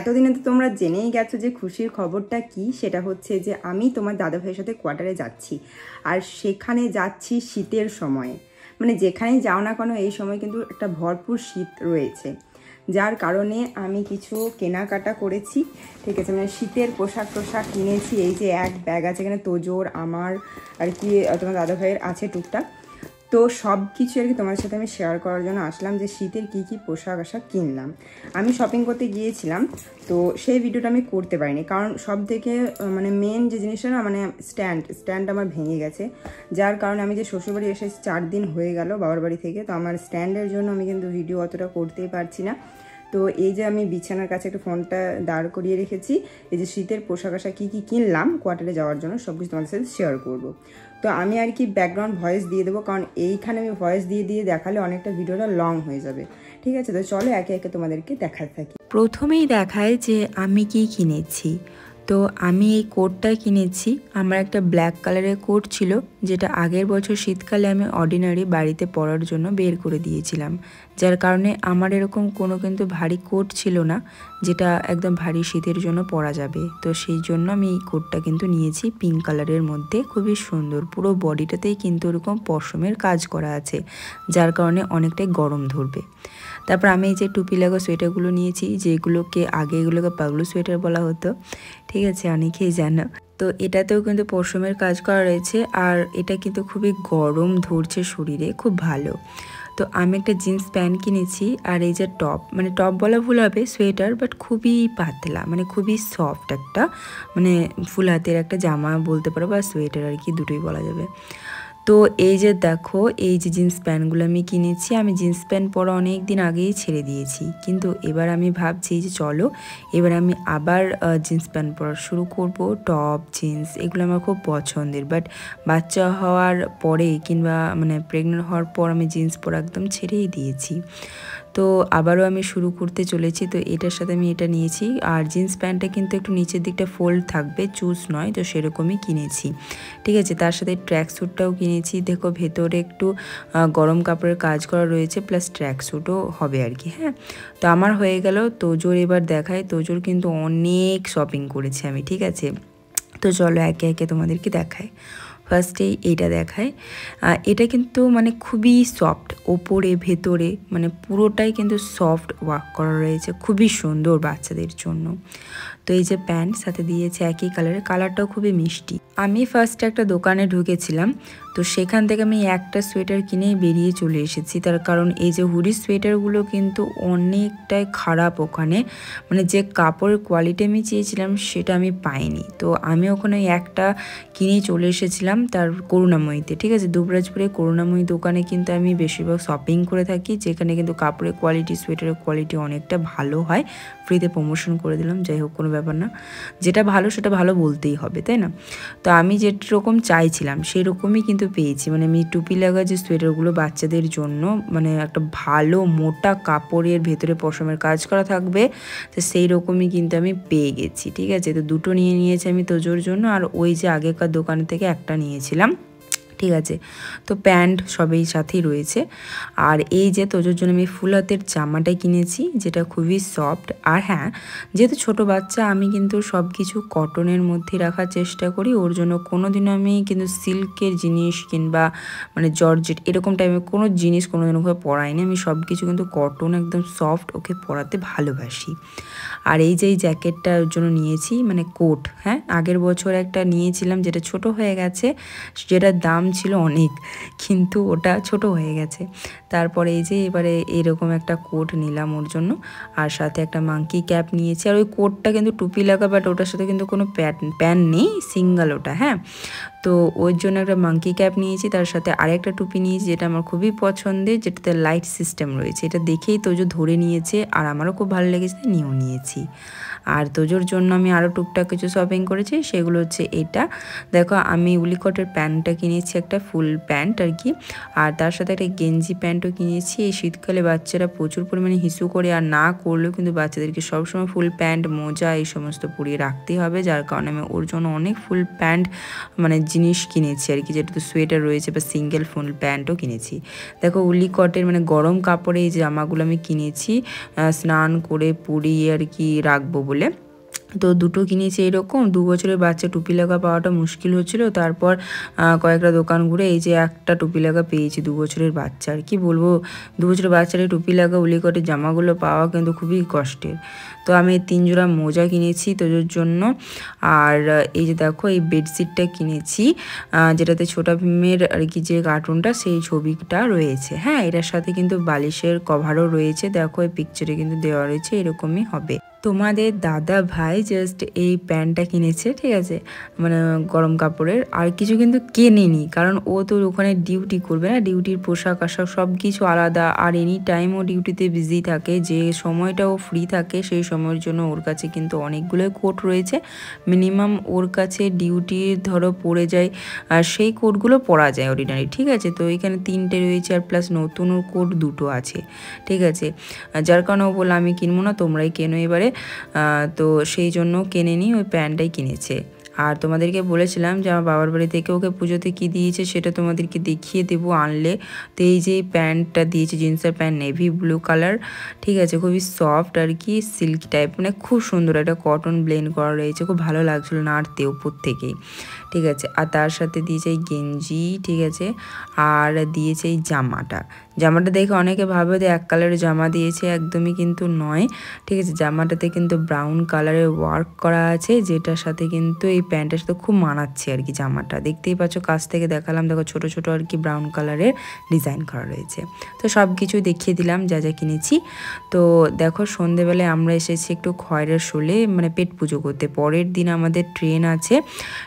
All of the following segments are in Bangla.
এতদিনে তো তোমরা জেনেই গেছো যে খুশির খবরটা কি। সেটা হচ্ছে যে আমি তোমার দাদা ভাইয়ের সাথে কোয়ার্টারে যাচ্ছি, আর সেখানে যাচ্ছি শীতের সময়ে। মানে যেখানেই যাও না কেন এই সময় কিন্তু একটা ভরপুর শীত রয়েছে, যার কারণে আমি কিছু কেনাকাটা করেছি। ঠিক আছে, মানে শীতের পোশাক কিনেছি। এই যে এক ব্যাগ আছে, এখানে তোজোর আমার আর কি তোমার দাদা ভাইয়ের আছে টুকটাক। তো সব কিছু আর কি তোমার সাথে আমি শেয়ার করার জন্য আসলাম যে শীতের কী কী পোশাক আশাক কিনলাম। আমি শপিং করতে গিয়েছিলাম, তো সেই ভিডিওটা আমি করতে পারিনি, কারণ সব থেকে মানে মেন যে জিনিসটা না, মানে স্ট্যান্ড আমার ভেঙে গেছে। যার কারণে আমি যে শ্বশুরবাড়ি এসেছি 4 দিন হয়ে গেল বাবার বাড়ি থেকে, তো আমার স্ট্যান্ডের জন্য আমি কিন্তু ভিডিও অতটা করতেই পারছি না। তো এই যে আমি বিছানার কাছে একটু ফোনটা দাঁড় করিয়ে রেখেছি, এই যে শীতের পোশাক আশাক কী কী কিনলাম কোয়ার্টারে যাওয়ার জন্য সব কিছু তোমাদের সাথে শেয়ার করবো। তো আমি আর কি ব্যাকগ্রাউন্ড ভয়েস দিয়ে দেবো, কারণ এইখানে আমি ভয়েস দিয়ে দেখালে অনেকটা ভিডিওটা লং হয়ে যাবে। ঠিক আছে, তো চলো একে একে তোমাদেরকে দেখাতে থাকি। প্রথমেই দেখায় যে আমি কি কিনেছি। তো আমি এই কোটটা কিনেছি। আমার একটা ব্ল্যাক কালারের কোট ছিল, যেটা আগের বছর শীতকালে আমি অর্ডিনারি বাড়িতে পরার জন্য বের করে দিয়েছিলাম, যার কারণে আমার এরকম কোনো কিন্তু ভারী কোট ছিল না যেটা একদম ভারী শীতের জন্য পরা যাবে। তো সেই জন্য আমি এই কোটটা কিন্তু নিয়েছি পিঙ্ক কালারের মধ্যে, খুবই সুন্দর। পুরো বডিটাতেই কিন্তু এরকম পশমের কাজ করা আছে, যার কারণে অনেকটাই গরম ধরবে। তারপর আমি এই যে টুপি লাগা সোয়েটারগুলো নিয়েছি, যেগুলোকে আগে এগুলোকে পাগলু সোয়েটার বলা হতো। ঠিক আছে, অনেকেই জানো। তো এটাতেও কিন্তু পশমের কাজ করা রয়েছে, আর এটা কিন্তু খুবই গরম ধরছে শরীরে, খুব ভালো। তো আমি একটা জিন্স প্যান্ট কিনেছি, আর এই যে টপ, মানে টপ বলা ভুল হবে, সোয়েটার, বাট খুবই পাতলা, মানে খুবই সফট একটা, মানে ফুল হাতের একটা জামা বলতে পারো, বা সোয়েটার আর কি, দুটোই বলা যাবে। তো এই যে দেখো, এই যে জিন্স প্যান্টগুলো আমি কিনেছি। আমি জিন্স প্যান্ট পরা অনেক দিন আগেই ছেড়ে দিয়েছি, কিন্তু এবার আমি ভাবছি যে চলো এবার আমি আবার জিন্স প্যান্ট পরা শুরু করব। টপ জিন্স এগুলো আমার খুব পছন্দের, বাট বাচ্চা হওয়ার পরে কিংবা মানে প্রেগনেন্ট হওয়ার পর আমি জিন্স পরা একদম ছেড়েই দিয়েছি। তো আবারও আমি শুরু করতে চলেছি। তো এটার সাথে আমি এটা নিয়েছি, আর জিন্স প্যান্টটা কিন্তু একটু নিচের দিকটা ফোল্ড থাকবে, চুজ নয়, তো সেরকমই কিনেছি। ঠিক আছে, তার সাথে ট্র্যাক স্যুটটাও কিনেছি। দেখো ভেতরে একটু গরম কাপড়ের কাজ করা রয়েছে, প্লাস ট্র্যাক স্যুটও হবে আর কি। হ্যাঁ, তো আমার হয়ে গেল। তোজোর এবার দেখায়। তোজোর কিন্তু অনেক শপিং করেছি আমি। ঠিক আছে, তো চলো একে একে তোমাদেরকে দেখায়। ফার্স্টেই এইটা দেখায়। এটা কিন্তু মানে খুবই সফট, ওপরে ভেতরে মানে পুরোটাই কিন্তু সফট ওয়ার্ক করা রয়েছে, খুবই সুন্দর বাচ্চাদের জন্য। তো এই যে প্যান্ট সাথে দিয়েছে একই কালারের, কালারটাও খুবই মিষ্টি। আমি ফার্স্টে একটা দোকানে ঢুকেছিলাম, তো সেখান থেকে আমি একটা সোয়েটার কিনেই বেরিয়ে চলে এসেছি। তার কারণ এই যে হুডি সোয়েটারগুলো কিন্তু অনেকটাই খারাপ ওখানে, মানে যে কাপড়ের কোয়ালিটি আমি চেয়েছিলাম সেটা আমি পাইনি। তো আমি ওখানে একটা কিনেই চলে এসেছিলাম তার করুণাময়ীতে। ঠিক আছে, দুবরাজপুরে করুণাময়ী দোকানে কিন্তু আমি বেশিরভাগ শপিং করে থাকি, যেখানে কিন্তু কাপড়ের কোয়ালিটি, সোয়েটারের কোয়ালিটি অনেকটা ভালো হয়। ফ্রিতে প্রমোশন করে দিলাম, যাই হোক কোনো ব্যাপার না, যেটা ভালো সেটা ভালো বলতেই হবে, তাই না? তো আমি যেরকম চাইছিলাম সেই রকমই কিন্তু পেয়েছি। মানে আমি টুপি লাগা যে সোয়েটারগুলো বাচ্চাদের জন্য, মানে একটা ভালো মোটা কাপড়ের ভেতরে পশমের কাজ করা থাকবে, তো সেই রকমই কিন্তু আমি পেয়ে গেছি। ঠিক আছে, তো দুটো নিয়েছি আমি তোজোর জন্য, আর ওই যে আগেকার দোকান থেকে একটা নিয়েছিলাম। ঠিক আছে, তো প্যান্ট সবই সাথেই রয়েছে। আর এই যে তোজোর জন্য আমি ফুল হাতের জামাটাই কিনেছি, যেটা খুবই সফট। আর হ্যাঁ, যেহেতু ছোট বাচ্চা, আমি কিন্তু সব কিছু কটনের মধ্যে রাখার চেষ্টা করি। ওর জন্য কোনো দিনও আমি কিন্তু সিল্কের জিনিস কিংবা মানে জর্জেট এরকম টাইপের কোনো জিনিস কোনো দিন ওকে পরাইনি। আমি সব কিছু কিন্তু কটন একদম সফট ওকে পরাতে ভালোবাসি। আর এই যে এই জ্যাকেটটার জন্য নিয়েছি, মানে কোট। হ্যাঁ, আগের বছর একটা নিয়েছিলাম যেটা ছোট হয়ে গেছে, যেটার দাম ছিল অনেক, কিন্তু ওটা ছোট হয়ে গেছে। তারপরে এই যে এবারে এরকম একটা কোট নিলাম ওর জন্য, আর সাথে একটা মাঙ্কি ক্যাপ নিয়েছি। আর ওই কোটটা কিন্তু টুপি লাগা, বাট ওটার সাথে কিন্তু কোনো প্যান নেই, সিঙ্গেল ওটা। হ্যাঁ, তো ওর জন্য একটা মাঙ্কি ক্যাপ নিয়েছি, তার সাথে আরেকটা টুপি নিয়েছি যেটা আমার খুবই পছন্দের, যেটাতে লাইট সিস্টেম রয়েছে। এটা দেখেই তোজো ধরে নিয়েছে, আর আমারও খুব ভালো লেগেছে, নিয়েও নিয়েছি। আর তোজোর জন্য আমি আরও টুকটাক কিছু শপিং করেছি, সেগুলো হচ্ছে এটা দেখো, আমি উলিকটের প্যান্টটা কিনেছি, একটা ফুল প্যান্ট আর কি, আর তার সাথে একটা গেঞ্জি প্যান্টও কিনেছি। এই শীতকালে বাচ্চারা প্রচুর পরিমাণে হিসু করে, আর না করলেও কিন্তু বাচ্চাদেরকে সবসময় ফুল প্যান্ট, মোজা এই সমস্ত পরিয়ে রাখতেই হবে, যার কারণে আমি ওর জন্য অনেক ফুল প্যান্ট মানে জিনিস কিনেছি আর কি, যেটা তো সোয়েটার রয়েছে বা সিঙ্গেল ফুল প্যান্টও কিনেছি। দেখো উলি কটের মানে গরম কাপড়ে এই জামাগুলো আমি কিনেছি স্নান করে পরিয়ে আর কি রাখবো বলে। তো দুটো কিনেছি এরকম। 2 বছরের বাচ্চা টুপি লাগা পাওয়াটা মুশকিল হচ্ছিল, তারপর কয়েকটা দোকান ঘুরে এই যে একটা টুপি লাগা পেয়েছি 2 বছরের বাচ্চা। আর কি বলবো, 2 বছরের বাচ্চার এই টুপি লাগা উলিকটের জামাগুলো পাওয়া কিন্তু খুবই কষ্টের। তো আমি 3 জোড়া মোজা কিনেছি তোজোর জন্য। আর এই যে দেখো এই বেডশিটটা কিনেছি যেটাতে ছোটা ভীমের আর কি যে কার্টুনটা সেই ছবিটা রয়েছে। হ্যাঁ, এটার সাথে কিন্তু বালিশের কভারও রয়েছে, দেখো এই পিকচারে কিন্তু দেওয়া রয়েছে, এরকমই হবে। তোমাদের দাদা ভাই জাস্ট এই প্যান্টটা কিনেছে, ঠিক আছে, মানে গরম কাপড়ের, আর কিছু কিন্তু কেনেনি, কারণ ও তো ওখানে ডিউটি করবে না, ডিউটির পোশাক আশাক সব কিছু আলাদা, আর এনি টাইম ও ডিউটিতে বিজি থাকে, যে সময়টা ও ফ্রি থাকে সেই সময়ের জন্য ওর কাছে কিন্তু অনেকগুলোই কোট রয়েছে। মিনিমাম ওর কাছে ডিউটি ধরো পড়ে যায় আর সেই কোটগুলো পরা যায় অর্ডিনারি, ঠিক আছে। তো এখানে 3টে রয়েছে আর প্লাস নতুন ওর কোট 2টো আছে, ঠিক আছে। যার কারণে ও বললো আমি কিনবো না, তোমরাই কেনো এবারে। তো সেই জন্য কেনে নি, ওই প্যান্টটাই কিনেছে। আর তোমাদেরকে বলেছিলাম যে আমার বাবার বাড়ি থেকে ওকে পুজোতে কী দিয়েছে সেটা তোমাদেরকে দেখিয়ে দেবো আনলে। তো এই যে প্যান্টটা দিয়েছে জিন্সের প্যান্ট নেভি ব্লু কালার, ঠিক আছে, খুবই সফট আর কি সিল্ক টাইপ, মানে খুব সুন্দর, একটা কটন ব্লেন্ড করা রয়েছে, খুব ভালো লাগছিলো নাড়তে উপর থেকেই, ঠিক আছে। আর তার সাথে দিয়েছে এই গেঞ্জি, ঠিক আছে, আর দিয়েছে এই জামাটা। জামাটা দেখে অনেকে ভাবে যে এক কালারের জামা দিয়েছে, একদমই কিন্তু নয়, ঠিক আছে। জামাটাতে কিন্তু ব্রাউন কালারের ওয়ার্ক করা আছে, যেটার সাথে কিন্তু এই প্যান্টের সাথে খুব মানাচ্ছে আর কি জামাটা। দেখতেই পাচ্ছ, কাছ থেকে দেখালাম, দেখো ছোট ছোট আর কি ব্রাউন কালারের ডিজাইন করা রয়েছে। তো সব কিছু দেখিয়ে দিলাম যা যা কিনেছি। তো দেখো সন্ধেবেলায় আমরা এসেছি একটু খয়রের শোলে, মানে পেট পুজো করতে, পরের দিন আমাদের ট্রেন আছে,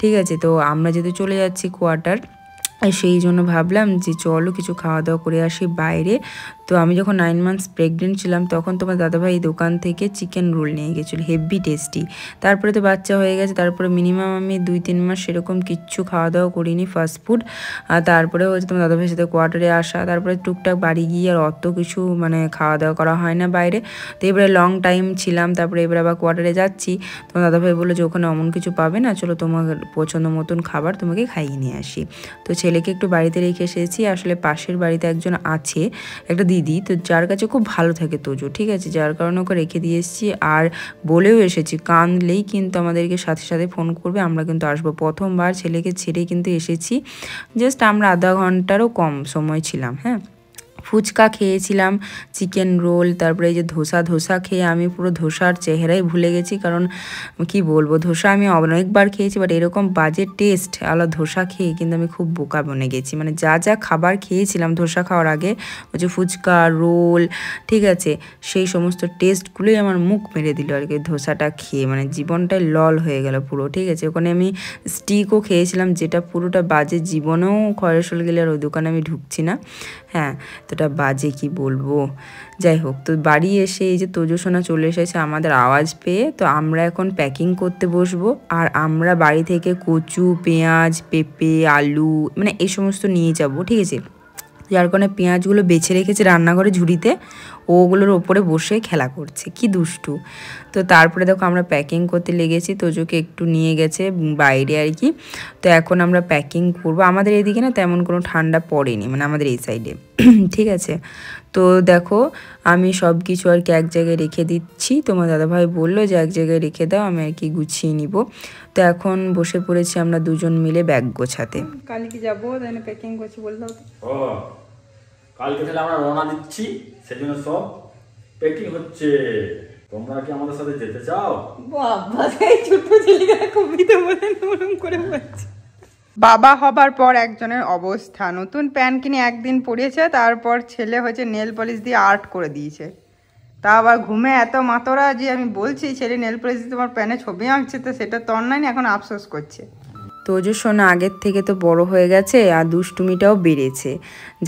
ঠিক আছে। তো আমরা যেহেতু চলে যাচ্ছি কোয়ার্টার, সেই জন্য ভাবলাম যে চলো কিছু খাওয়া দাওয়া করে আসি বাইরে। তো আমি যখন 9 মান্থস প্রেগনেন্ট ছিলাম তখন তোমার দাদাভাই দোকান থেকে চিকেন রোল নিয়ে গেছিলো, হেভি টেস্টি। তারপরে তো বাচ্চা হয়ে গেছে, তারপরে মিনিমাম আমি 2-3 মাস সেরকম কিচ্ছু খাওয়া দাওয়া করিনি ফাস্টফুড। আর তারপরে হচ্ছে তোমার দাদাভাইয়ের সাথে কোয়ার্টারে আসা, তারপরে টুকটাক বাড়ি গিয়ে আর অত কিছু মানে খাওয়া দাওয়া করা হয় না বাইরে। তো এবারে লং টাইম ছিলাম, তারপরে এবারে আবার কোয়ার্টারে যাচ্ছি। তোমার দাদাভাই বললো যে ওখানে অমন কিছু পাবে না, চলো তোমার পছন্দ মতন খাবার তোমাকে খাইয়ে নিয়ে আসি। তো ছেলেকে একটু বাড়িতে রেখে এসেছি। আসলে পাশের বাড়িতে একজন আছে একটা দিদি, তো যার কাছে খুব ভালো থাকে তোজো, ঠিক আছে, যার কারণে ওকে রেখে দিয়ে এসেছি। আর বলেও এসেছি কাঁদলেই কিন্তু আমাদেরকে সাথে সাথে ফোন করবে, আমরা কিন্তু আসবো। প্রথমবার ছেলেকে ছেড়ে কিন্তু এসেছি, জাস্ট আমরা আধা ঘন্টারও কম সময় ছিলাম। হ্যাঁ, ফুচকা খেয়েছিলাম, চিকেন রোল, তারপরে এই যে ধোসা খেয়ে আমি পুরো ধোসার চেহারাই ভুলে গেছি, কারণ কি বলবো, ধোসা আমি অনেকবার খেয়েছি, বাট এরকম বাজে টেস্ট আলাদা ধোসা খেয়ে কিন্তু আমি খুব বোকা বনে গেছি। মানে যা যা খাবার খেয়েছিলাম ধোসা খাওয়ার আগে, ওই যে ফুচকা রোল, ঠিক আছে, সেই সমস্ত টেস্টগুলোই আমার মুখ মেরে দিল আর কি ধোসাটা খেয়ে, মানে জীবনটাই লল হয়ে গেল পুরো, ঠিক আছে। ওখানে আমি স্টিকও খেয়েছিলাম, যেটা পুরোটা বাজে, জীবনেও খয়রসোল গেলে আর ওই দোকানে আমি ঢুকছি না। হ্যাঁ, তোটা বাজে কি বলবো। যাই হোক, তো বাড়ি এসে এই যে তোজোসোনা চলে এসেছে আমাদের আওয়াজ পেয়ে। তো আমরা এখন প্যাকিং করতে বসবো। আর আমরা বাড়ি থেকে কচু, পেঁয়াজ, পেঁপে, আলু, মানে এই সমস্ত নিয়ে যাব, ঠিক আছে। যার কারণে পেঁয়াজগুলো বেছে রেখেছে রান্নাঘরে ঝুড়িতে, ওগুলোর ওপরে বসে খেলা করছে, কি দুষ্টু। তো তারপরে দেখো আমরা প্যাকিং করতে লেগেছি, তোজোকে একটু নিয়ে গেছে বাইরে আর কি। তো এখন আমরা প্যাকিং করবো। আমাদের এদিকে না তেমন কোনো ঠান্ডা পড়েনি, মানে আমাদের এই সাইডে, ঠিক আছে। তো দেখো আমি সব কিছু আর কি এক জায়গায় রেখে দিচ্ছি। তোমার দাদাভাই বললো যে এক জায়গায় রেখে দাও, আমি আর কি গুছিয়ে নিব। তো এখন বসে পড়েছি আমরা দুজন মিলে ব্যাগ গোছাতে। কালকে যাবো, তাই না প্যাকিং করছি বলতে হবে। ও কালকে তাহলে আমরা রওনা দিচ্ছি, সেজন্য সব প্যাকিং হচ্ছে। তোমরা কি আমাদের সাথে যেতে চাও? বাবা, এই ছোট ছেলেটা কবিতা বলে নরম করে বলছে। বাবা হবার পর একজনের অবস্থা, নতুন প্যান্ট কিনে একদিন পরিয়েছে, তারপর ছেলে হচ্ছে নেল পলিশ দিয়ে আর্ট করে দিয়েছে। তা আবার ঘুমে এত মাতরা যে আমি বলছি ছেলে নেল পলিশ দিয়ে তোমার প্যানে ছবি আঁকছে, তো সেটা তো অনলাইন এখন আফসোস করছে। তোজো সোনা আগের থেকে তো বড় হয়ে গেছে আর দুষ্টুমিটাও বেড়েছে,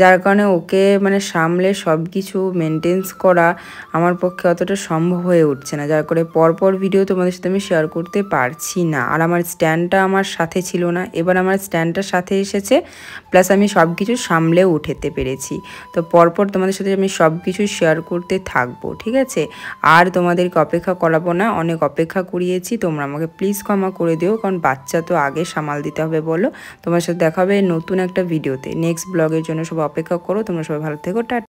যার কারণে ওকে মানে সামলে সব কিছু মেনটেন্স করা আমার পক্ষে অতটা সম্ভব হয়ে উঠছে না, যার করে পরপর ভিডিও তোমাদের সাথে আমি শেয়ার করতে পারছি না। আর আমার স্ট্যান্ডটা আমার সাথে ছিল না, এবার আমার স্ট্যান্ডটা সাথে এসেছে, প্লাস আমি সব কিছু সামলেও উঠাতে পেরেছি। তো পরপর তোমাদের সাথে আমি সব কিছু শেয়ার করতে থাকবো, ঠিক আছে। আর তোমাদেরকে অপেক্ষা করাবো না, অনেক অপেক্ষা করিয়েছি, তোমরা আমাকে প্লিজ ক্ষমা করে দিও, কারণ বাচ্চা তো আগে সামাল সামাল দিতে হবে বলো। তোমার সাথে দেখা হবে নতুন একটা ভিডিওতে। নেক্সট ব্লগের জন্য সব অপেক্ষা করো। তোমরা সবাই ভালো থেকো। টাটা।